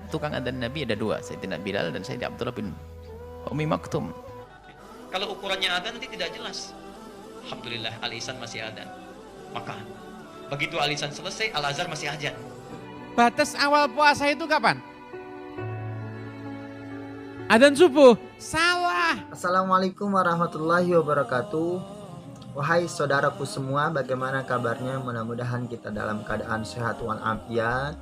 tukang adzan Nabi ada dua, Sayyidina Bilal dan Sayyidina Abdullah bin Umi Maktum. Kalau ukurannya adzan nanti tidak jelas. Alhamdulillah Al-Ihsan masih adzan. Maka begitu Al-Ihsan selesai, Al-Azhar masih adzan. Batas awal puasa itu kapan? Adzan subuh. Salah. Assalamualaikum warahmatullahi wabarakatuh. Wahai saudaraku semua, bagaimana kabarnya? Mudah-mudahan kita dalam keadaan sehat walafiat.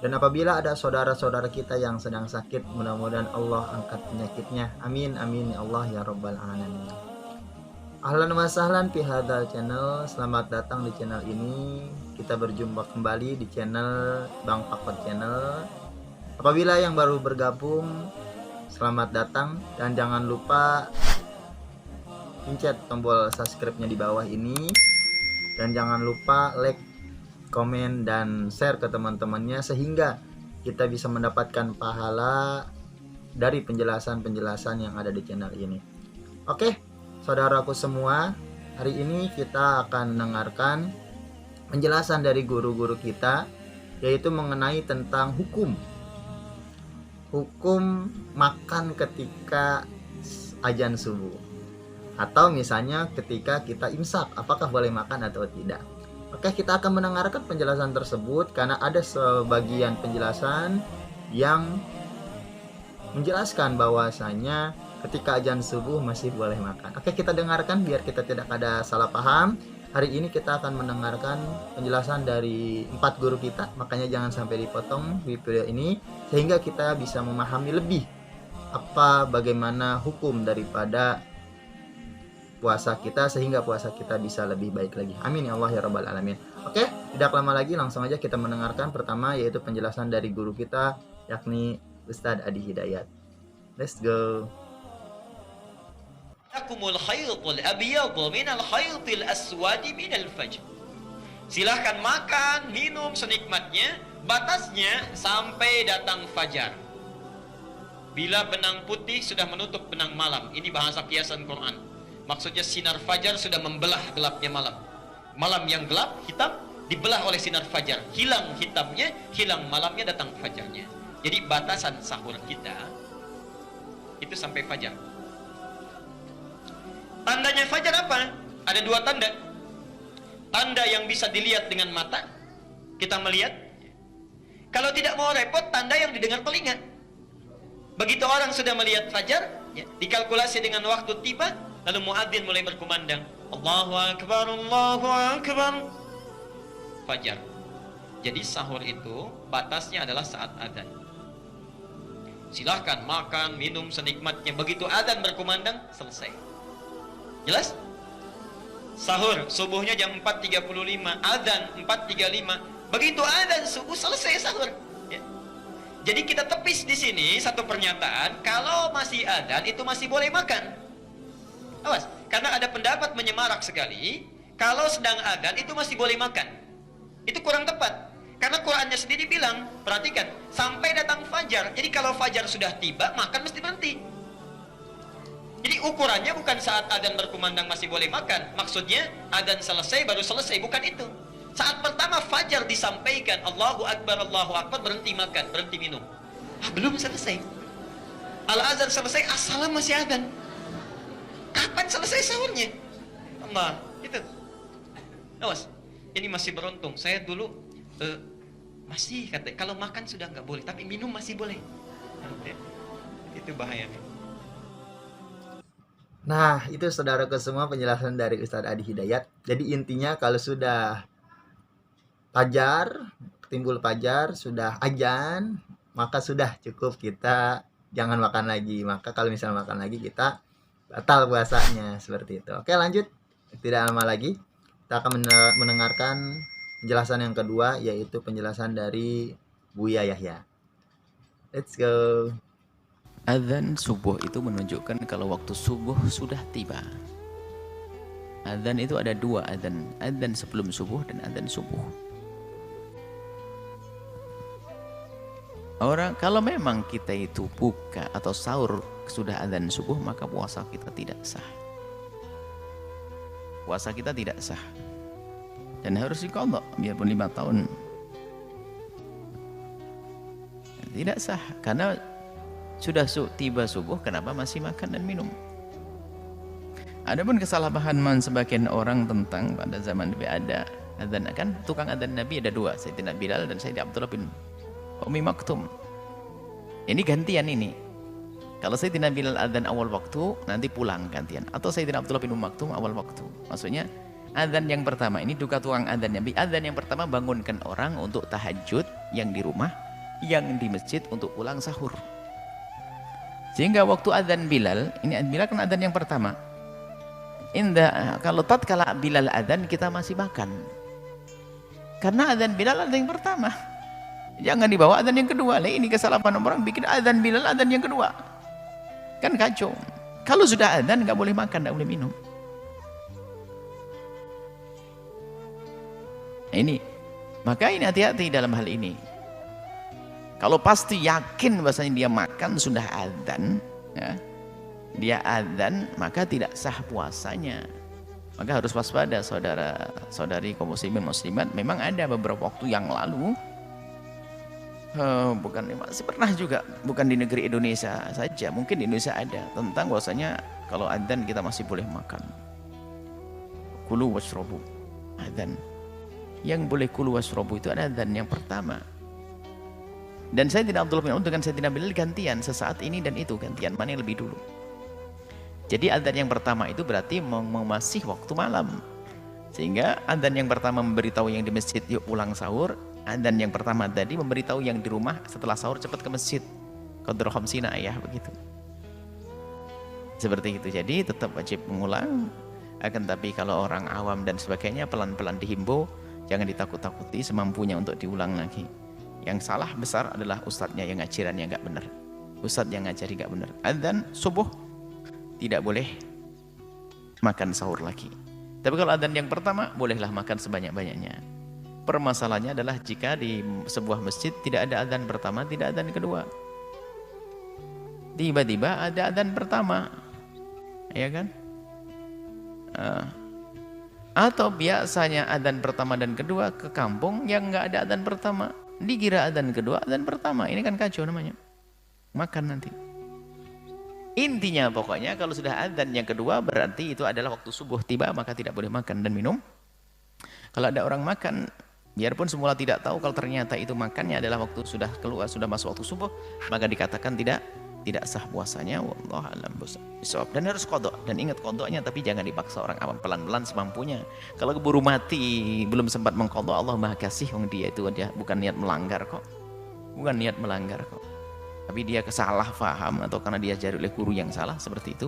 Dan apabila ada saudara-saudara kita yang sedang sakit, mudah-mudahan Allah angkat penyakitnya. Amin amin ya Allah ya rabbal alamin. Ahlan wa sahlan fi hadzal channel. Selamat datang di channel ini. Kita berjumpa kembali di channel Bang Fakot Channel. Apabila yang baru bergabung, selamat datang dan jangan lupa pencet tombol subscribe-nya di bawah ini, dan jangan lupa like, komen, dan share ke teman-temannya sehingga kita bisa mendapatkan pahala dari penjelasan-penjelasan yang ada di channel ini. Oke, saudaraku semua, hari ini kita akan mendengarkan penjelasan dari guru-guru kita, yaitu mengenai tentang hukum makan ketika azan subuh, atau misalnya ketika kita imsak, apakah boleh makan atau tidak. Oke, kita akan mendengarkan penjelasan tersebut karena ada sebagian penjelasan yang menjelaskan bahwasanya ketika azan subuh masih boleh makan. Oke, kita dengarkan biar kita tidak ada salah paham. Hari ini kita akan mendengarkan penjelasan dari 4 guru kita, makanya jangan sampai dipotong di video ini sehingga kita bisa memahami lebih bagaimana hukum daripada puasa kita sehingga puasa kita bisa lebih baik lagi. Amin ya Allah ya rabbal alamin. Oke, tidak lama lagi langsung aja kita mendengarkan pertama, yaitu penjelasan dari guru kita, yakni Ustadz Adi Hidayat. Let's go. Akumul khaytul abyadu minal khaytil aswadi minal fajr. Silahkan makan, minum senikmatnya, batasnya sampai datang fajar. Bila benang putih sudah menutup benang malam, ini bahasa kiasan Quran. Maksudnya sinar fajar sudah membelah gelapnya malam. Malam yang gelap, hitam, dibelah oleh sinar fajar. Hilang hitamnya, hilang malamnya, datang fajarnya. Jadi batasan sahur kita itu sampai fajar. Tandanya fajar apa? Ada 2 tanda. Tanda yang bisa dilihat dengan mata, kita melihat. Kalau tidak mau repot, tanda yang didengar telinga. Begitu orang sudah melihat fajar, ya, dikalkulasi dengan waktu tiba, lalu muadzin mulai berkumandang, Allahu Akbar, Allahu Akbar. Fajar. Jadi sahur itu batasnya adalah saat adzan. Silahkan makan, minum senikmatnya. Begitu adzan berkumandang, selesai. Jelas? Sahur subuhnya jam 4.35, adzan 4.35. Begitu adzan subuh, selesai sahur. Ya. Jadi kita tepis di sini satu pernyataan, kalau masih adzan itu masih boleh makan. Awas, karena ada pendapat menyemarak sekali, kalau sedang adzan itu masih boleh makan. Itu kurang tepat. Karena Qurannya sendiri bilang, perhatikan, sampai datang fajar. Jadi kalau fajar sudah tiba, makan mesti berhenti. Jadi ukurannya bukan saat adzan berkumandang masih boleh makan. Maksudnya adzan selesai baru selesai, bukan itu. Saat pertama fajar disampaikan, Allahu Akbar, berhenti makan, berhenti minum. Belum selesai. Al-Azhar selesai, as-salam masih adzan. Kapan selesai sahurnya? Allah, itu. Awas, ini masih beruntung. Saya dulu masih kata, kalau makan sudah nggak boleh, tapi minum masih boleh. Itu bahayanya. Nah, itu saudaraku semua penjelasan dari Ustadz Adi Hidayat. Jadi intinya kalau sudah fajar, timbul fajar, sudah azan, maka sudah cukup, kita jangan makan lagi. Maka kalau misalnya makan lagi, kita batal puasanya, seperti itu. Oke, lanjut. Tidak lama lagi kita akan mendengarkan penjelasan yang kedua, yaitu penjelasan dari Buya Yahya. Let's go. Adzan subuh itu menunjukkan kalau waktu subuh sudah tiba. Adzan itu ada 2 adzan, adzan sebelum subuh dan adzan subuh. Orang kalau memang kita itu buka atau sahur sudah adzan subuh, maka puasa kita tidak sah. Puasa kita tidak sah. Dan harus diqadha biarpun 5 tahun. Tidak sah, karena sudah tiba subuh, kenapa masih makan dan minum? Adapun kesalahan sebagian orang tentang pada zaman Nabi ada adzan, kan tukang adzan Nabi ada dua, Sayyidina Bilal dan Sayyidina Abdullah bin Ummi Maktum. Ini gantian ini. Kalau Sayyidina Bilal adzan awal waktu, nanti pulang gantian. Atau Sayyidina Abdullah bin Ummi Maktum awal waktu. Maksudnya adzan yang pertama ini duka tukang adzan Nabi. Adzan yang pertama bangunkan orang untuk tahajud yang di rumah, yang di masjid untuk pulang sahur. Sehingga waktu adzan Bilal, ini Bilal kan adzan yang pertama. Kalau tatkala Bilal adzan kita masih makan. Karena adzan Bilal adzan yang pertama. Jangan dibawa adzan yang kedua. Ini kesalahan orang bikin adzan Bilal adzan yang kedua. Kan kacau. Kalau sudah adzan nggak boleh makan, nggak boleh minum. Ini, maka ini hati-hati dalam hal ini. Kalau pasti yakin bahasanya dia makan sudah adzan, ya, dia adzan, maka tidak sah puasanya. Maka harus waspada saudara-saudari kaum muslimin muslimat. Memang ada beberapa waktu yang lalu, bukan masih pernah juga, bukan di negeri Indonesia saja, mungkin di Indonesia ada tentang bahwasanya kalau adzan kita masih boleh makan. Kulu washrobu, adzan. Yang boleh kulu washrobu itu ada adzan yang pertama. Dan saya tidak Abdullah bin Umar dengan saya tidak Bilal gantian sesaat ini dan itu gantian, mana yang lebih dulu. Jadi adzan yang pertama itu berarti masih waktu malam. Sehingga adzan yang pertama memberitahu yang di masjid yuk pulang sahur. Adzan yang pertama tadi memberitahu yang di rumah setelah sahur cepat ke masjid. Qadar khamsina ayah begitu. Seperti itu. Jadi tetap wajib mengulang. Akan tapi kalau orang awam dan sebagainya pelan-pelan dihimbau, jangan ditakut-takuti, semampunya untuk diulang lagi. Yang salah besar adalah ustadznya yang ngajarannya nggak benar. Ustadz yang ngajari nggak benar. Adzan subuh tidak boleh makan sahur lagi. Tapi kalau adzan yang pertama bolehlah makan sebanyak-banyaknya. Permasalahannya adalah jika di sebuah masjid tidak ada adzan pertama, tidak adzan kedua. Tiba-tiba ada adzan pertama, ya kan? Atau biasanya adzan pertama dan kedua ke kampung yang nggak ada adzan pertama. Dikira adzan kedua, adzan pertama. Ini kan kacau namanya. Makan nanti. Intinya pokoknya kalau sudah adzan yang kedua berarti itu adalah waktu subuh tiba, maka tidak boleh makan dan minum. Kalau ada orang makan, biarpun semula tidak tahu kalau ternyata itu makannya adalah waktu sudah keluar, sudah masuk waktu subuh, maka dikatakan tidak sah puasanya. Wallahu a'lam bishawab. Dan harus qadha, dan ingat qadhanya, tapi jangan dipaksa orang awam, pelan-pelan semampunya. Kalau keburu mati belum sempat mengqadha, Allah Maha Kasih, dia itu dia bukan niat melanggar kok. Bukan niat melanggar kok. Tapi dia kesalah faham atau karena dia diajari oleh guru yang salah seperti itu.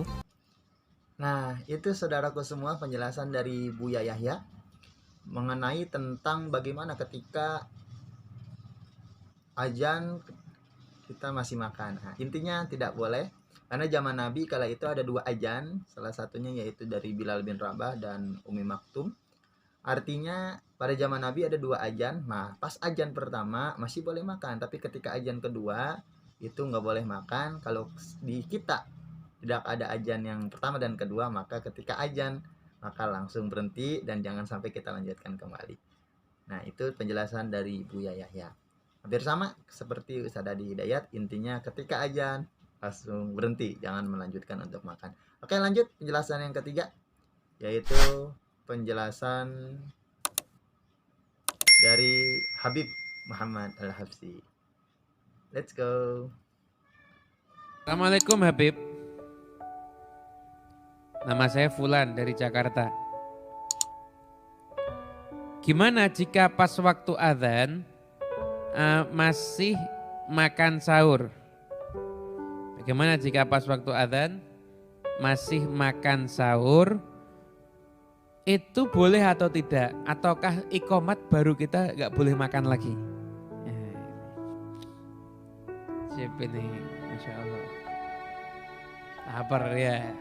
Nah, itu saudaraku semua penjelasan dari Buya Yahya mengenai tentang bagaimana ketika azan kita masih makan. Nah, intinya tidak boleh, karena zaman Nabi kala itu ada dua azan, salah satunya yaitu dari Bilal bin Rabah dan Ummi Maktum. Artinya pada zaman Nabi ada dua azan. Nah, pas azan pertama masih boleh makan, tapi ketika azan kedua itu nggak boleh makan. Kalau di kita tidak ada azan yang pertama dan kedua, maka ketika azan maka langsung berhenti dan jangan sampai kita lanjutkan kembali. Nah, itu penjelasan dari Buya Yahya. Hampir sama seperti Ustaz Adi Hidayat, intinya ketika azan langsung berhenti, jangan melanjutkan untuk makan. Oke, lanjut penjelasan yang ketiga, yaitu penjelasan dari Habib Muhammad Al-Habsyi. Let's go. Assalamualaikum Habib. Nama saya Fulan dari Jakarta. Gimana jika pas waktu adzan masih makan sahur? Bagaimana jika pas waktu adzan masih makan sahur? Itu boleh atau tidak? Ataukah iqomat baru kita nggak boleh makan lagi? Siap ini, Masya Allah. Lapar ya.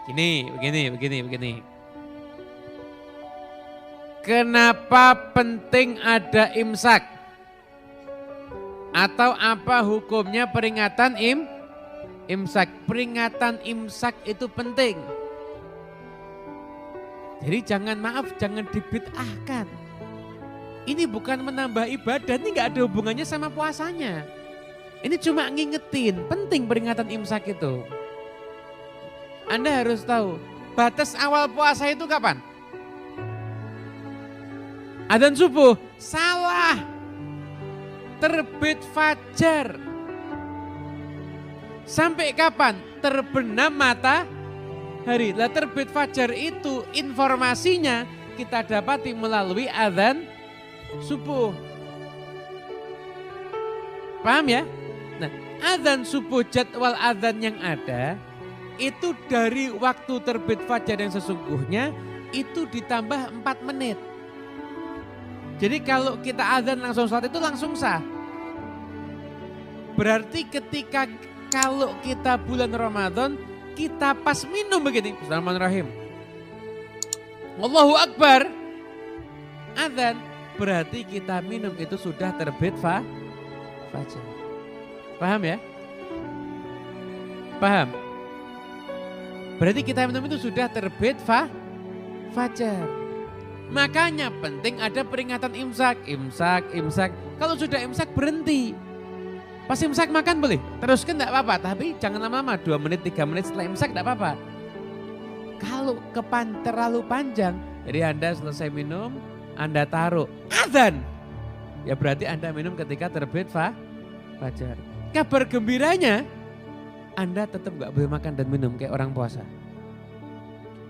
Begini. Kenapa penting ada imsak? Atau apa hukumnya peringatan imsak? Peringatan imsak itu penting. Jadi jangan dibid'ahkan. Ini bukan menambah ibadah, ini nggak ada hubungannya sama puasanya. Ini cuma ngingetin, penting peringatan imsak itu. Anda harus tahu, batas awal puasa itu kapan? Adzan subuh, salah. Terbit fajar. Sampai kapan? Terbenam matahari. Lah terbit fajar itu informasinya kita dapati melalui adzan subuh. Paham ya? Nah, adzan subuh, jadwal adzan yang ada itu dari waktu terbit fajar yang sesungguhnya itu ditambah 4 menit. Jadi kalau kita adzan langsung sholat itu langsung sah. Berarti ketika kalau kita bulan Ramadan kita pas minum begini, Bismillahirrahmanirrahim, Allahu Akbar, adzan, berarti kita minum itu sudah terbit fajar. Paham ya? Paham? Berarti kita minum itu sudah terbit fajar. Makanya penting ada peringatan imsak. Kalau sudah imsak berhenti. Pas imsak makan boleh, teruskan enggak apa-apa. Tapi jangan lama-lama, 2 menit, 3 menit setelah imsak enggak apa-apa. Kalau terlalu panjang, jadi Anda selesai minum, Anda taruh adzan. Ya berarti Anda minum ketika terbit fajar. Kabar gembiranya, Anda tetap gak boleh makan dan minum kayak orang puasa.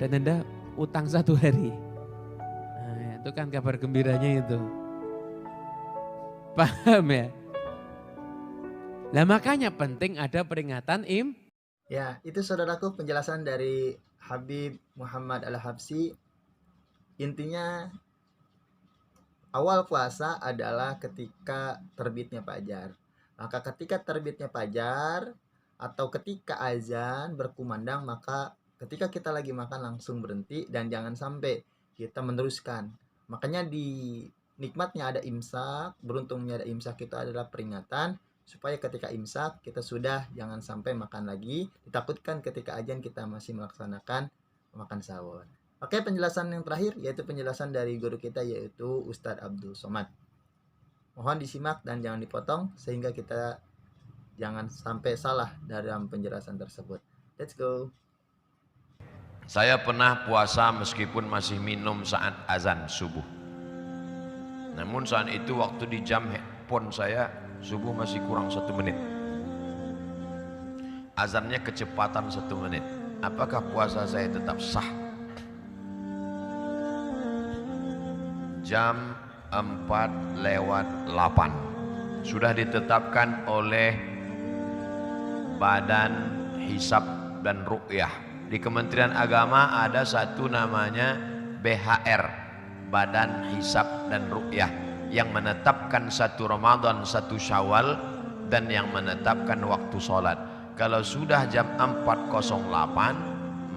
Dan Anda utang 1 hari. Nah, itu kan kabar gembiranya itu. Paham ya? Nah makanya penting ada peringatan Ya, itu saudaraku penjelasan dari Habib Muhammad Al-Habsyi. Intinya awal puasa adalah ketika terbitnya fajar. Maka ketika terbitnya fajar atau ketika azan berkumandang, maka ketika kita lagi makan langsung berhenti dan jangan sampai kita meneruskan. Makanya di nikmatnya ada imsak, beruntungnya ada imsak itu adalah peringatan supaya ketika imsak kita sudah jangan sampai makan lagi. Ditakutkan ketika azan kita masih melaksanakan makan sahur. Oke, penjelasan yang terakhir yaitu penjelasan dari guru kita yaitu Ustadz Abdul Somad. Mohon disimak dan jangan dipotong sehingga kita jangan sampai salah dalam penjelasan tersebut. Let's go. Saya pernah puasa meskipun masih minum saat azan subuh. Namun saat itu waktu di jam handphone saya subuh masih kurang 1 menit. Azannya kecepatan 1 menit. Apakah puasa saya tetap sah? Jam 4:08 sudah ditetapkan oleh Badan Hisab dan Ru'yah. Di Kementerian Agama ada satu namanya BHR, Badan Hisab dan Ru'yah, yang menetapkan 1 Ramadan, 1 Syawal, dan yang menetapkan waktu sholat. Kalau sudah jam 4:08,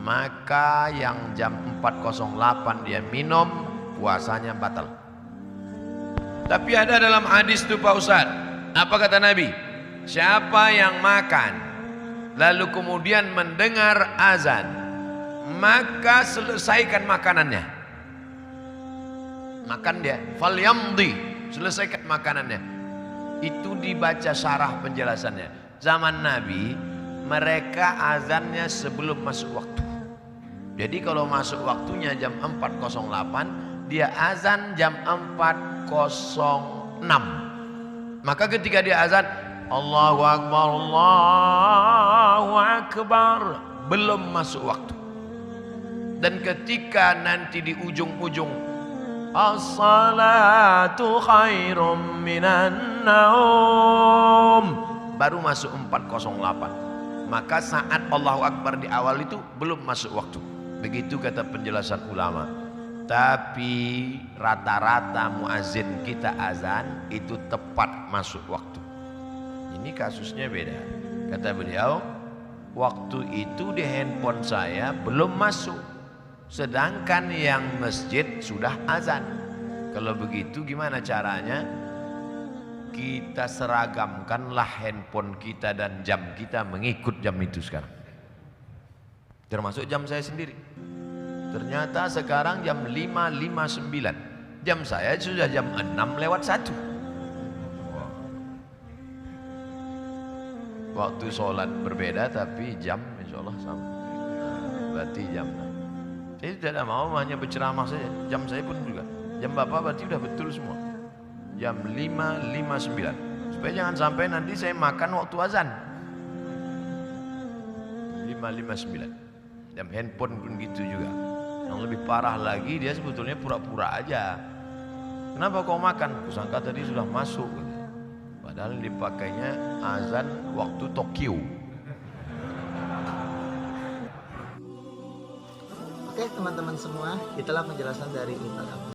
maka yang jam 4:08 dia minum, puasanya batal. Tapi ada dalam hadis itu Pak Ustadz, apa kata Nabi? Siapa yang makan lalu kemudian mendengar azan, maka selesaikan makanannya. Makan dia, falyamdi, selesaikan makanannya. Itu dibaca syarah penjelasannya. Zaman Nabi mereka azannya sebelum masuk waktu. Jadi kalau masuk waktunya jam 4:08, dia azan jam 4:06. Maka ketika dia azan, Allahu Akbar, Allahu Akbar, belum masuk waktu. Dan ketika nanti di ujung-ujung, as-salatu khairum minan naum, baru masuk 4:08. Maka saat Allahu Akbar di awal itu belum masuk waktu. Begitu kata penjelasan ulama. Tapi rata-rata muazin kita azan itu tepat masuk waktu. Ini kasusnya beda. Kata beliau, waktu itu di handphone saya belum masuk, sedangkan yang masjid sudah azan. Kalau begitu gimana caranya? Kita seragamkanlah handphone kita dan jam kita mengikut jam itu sekarang. Termasuk jam saya sendiri. Ternyata sekarang jam 5:59. Jam saya sudah jam 6:01. Waktu sholat berbeda tapi jam insya Allah sama. Berarti jam 6. Saya tidak mau hanya berceramah saja. Jam saya pun juga. Jam Bapak berarti sudah betul semua. Jam 5:59. Supaya jangan sampai nanti saya makan waktu azan. 5:59. Jam handphone pun gitu juga. Yang lebih parah lagi dia sebetulnya pura-pura aja. Kenapa kau makan? Kusangka tadi sudah masuk. Padahal dipakainya azan waktu Tokyo. Oke teman-teman semua, itulah penjelasan dari Ustaz Abdul